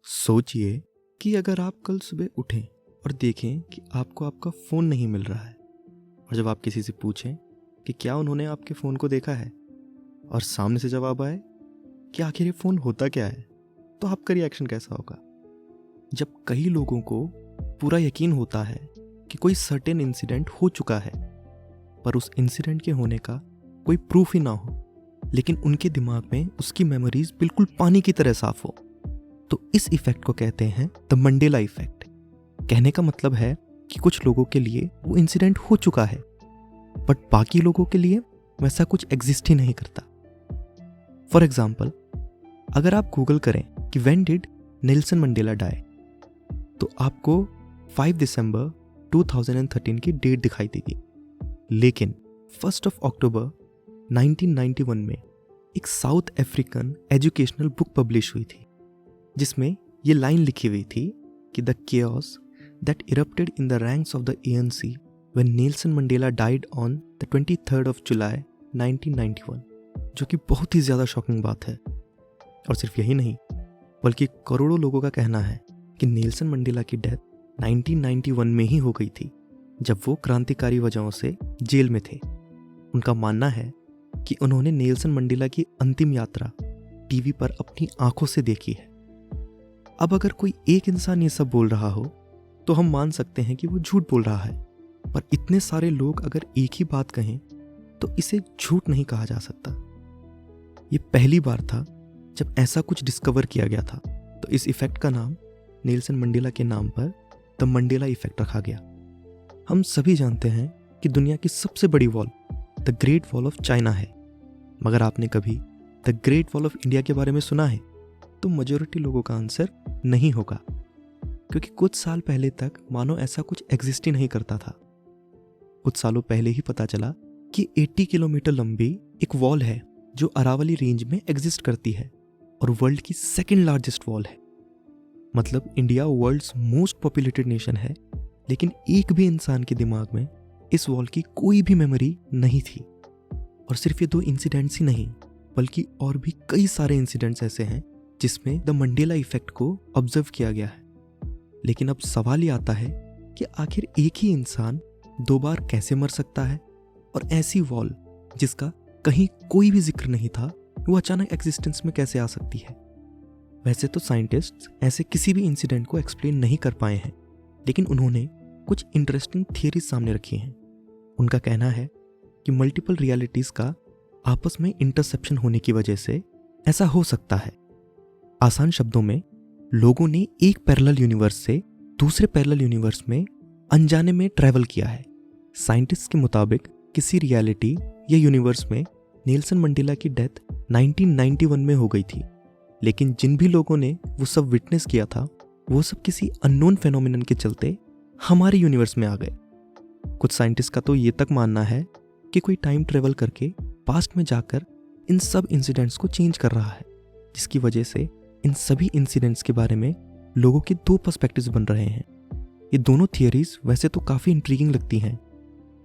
सोचिए कि अगर आप कल सुबह उठें और देखें कि आपको आपका फ़ोन नहीं मिल रहा है, और जब आप किसी से पूछें कि क्या उन्होंने आपके फ़ोन को देखा है और सामने से जवाब आए कि आखिर ये फ़ोन होता क्या है, तो आपका रिएक्शन कैसा होगा? जब कई लोगों को पूरा यकीन होता है कि कोई सर्टेन इंसिडेंट हो चुका है, पर उस इंसिडेंट के होने का कोई प्रूफ ही ना हो, लेकिन उनके दिमाग में उसकी मेमोरीज बिल्कुल पानी की तरह साफ हो, तो इस इफेक्ट को कहते हैं द मंडेला इफेक्ट। कहने का मतलब है कि कुछ लोगों के लिए वो इंसिडेंट हो चुका है, बट बाकी लोगों के लिए वैसा कुछ एग्जिस्ट ही नहीं करता। फॉर एग्जाम्पल, अगर आप गूगल करें कि when did Nelson Mandela die, तो आपको 5 दिसंबर 2013 की डेट दिखाई देगी। लेकिन 1 अक्टूबर 1991 में एक south African educational book publish हुई थी, जिसमें ये लाइन लिखी हुई थी कि the chaos that erupted in the ranks of the ANC when Nelson Mandela died on the 23rd of July 1991, जो कि बहुत ही ज़्यादा शॉकिंग बात है। और सिर्फ यही नहीं, बल्कि करोड़ों लोगों का कहना है कि नेल्सन मंडेला की डेथ 1991 में ही हो गई थी, जब वो क्रांतिकारी वजहों से जेल में थे। उनका मानना है कि उन्होंने नेल्सन मंडेला की अंतिम यात्रा टीवी पर अपनी आंखों से देखी है। अब अगर कोई एक इंसान ये सब बोल रहा हो तो हम मान सकते हैं कि वो झूठ बोल रहा है, पर इतने सारे लोग अगर एक ही बात कहें तो इसे झूठ नहीं कहा जा सकता। ये पहली बार था जब ऐसा कुछ डिस्कवर किया गया था, तो इस इफेक्ट का नाम नेल्सन मंडेला के नाम पर द मंडेला इफेक्ट रखा गया। हम सभी जानते हैं कि दुनिया की सबसे बड़ी wall the great wall of China है, मगर आपने कभी the great wall of India के बारे में सुना है? तो मेजॉरिटी लोगों का आंसर नहीं होगा, क्योंकि कुछ साल पहले तक मानो ऐसा कुछ एग्जिस्ट ही नहीं करता था। कुछ सालों पहले ही पता चला कि 80 किलोमीटर लंबी एक वॉल है जो अरावली रेंज में एग्जिस्ट करती है और वर्ल्ड की सेकंड लार्जेस्ट वॉल है। मतलब India world's most populated nation है, लेकिन एक भी इंसान के दिमाग में इस वॉल की कोई भी मेमोरी नहीं थी। और सिर्फ ये 2 इंसिडेंट्स ही नहीं, बल्कि और भी कई सारे इंसिडेंट्स ऐसे हैं जिसमें द मंडेला इफेक्ट को ऑब्जर्व किया गया है। लेकिन अब सवाल ये आता है कि आखिर एक ही इंसान 2 बार कैसे मर सकता है, और ऐसी वॉल जिसका कहीं कोई भी जिक्र नहीं था, वो अचानक एग्जिस्टेंस में कैसे आ सकती है? वैसे तो साइंटिस्ट्स ऐसे किसी भी इंसिडेंट को एक्सप्लेन नहीं कर पाए हैं, लेकिन उन्होंने कुछ इंटरेस्टिंग थियरीज सामने रखी हैं। उनका कहना है कि मल्टीपल रियलिटीज का आपस में इंटरसेप्शन होने की वजह से ऐसा हो सकता है। आसान शब्दों में, लोगों ने एक पैरेलल यूनिवर्स से दूसरे पैरेलल यूनिवर्स में अनजाने में ट्रैवल किया है। साइंटिस्ट के मुताबिक किसी रियलिटी या यूनिवर्स में नेल्सन मंडेला की डेथ 1991 में हो गई थी, लेकिन जिन भी लोगों ने वो सब विटनेस किया था, वो सब किसी अननोन फेनोमेनन के चलते हमारे यूनिवर्स में आ गए। कुछ साइंटिस्ट का तो ये तक मानना है कि कोई टाइम ट्रेवल करके पास्ट में जाकर इन सब इंसिडेंट्स को चेंज कर रहा है, जिसकी वजह से इन सभी इंसिडेंट्स के बारे में लोगों के 2 पर्सपेक्टिव्स बन रहे हैं। ये दोनों थियरीज वैसे तो काफ़ी इंट्रीगिंग लगती हैं,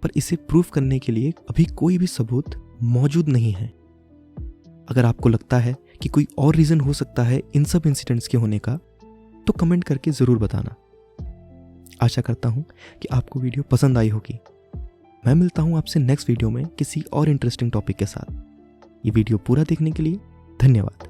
पर इसे प्रूव करने के लिए अभी कोई भी सबूत मौजूद नहीं है। अगर आपको लगता है कि कोई और रीज़न हो सकता है इन सब इंसिडेंट्स के होने का, तो कमेंट करके ज़रूर बताना। आशा करता हूँ कि आपको वीडियो पसंद आई होगी। मैं मिलता हूँ आपसे नेक्स्ट वीडियो में किसी और इंटरेस्टिंग टॉपिक के साथ। ये वीडियो पूरा देखने के लिए धन्यवाद।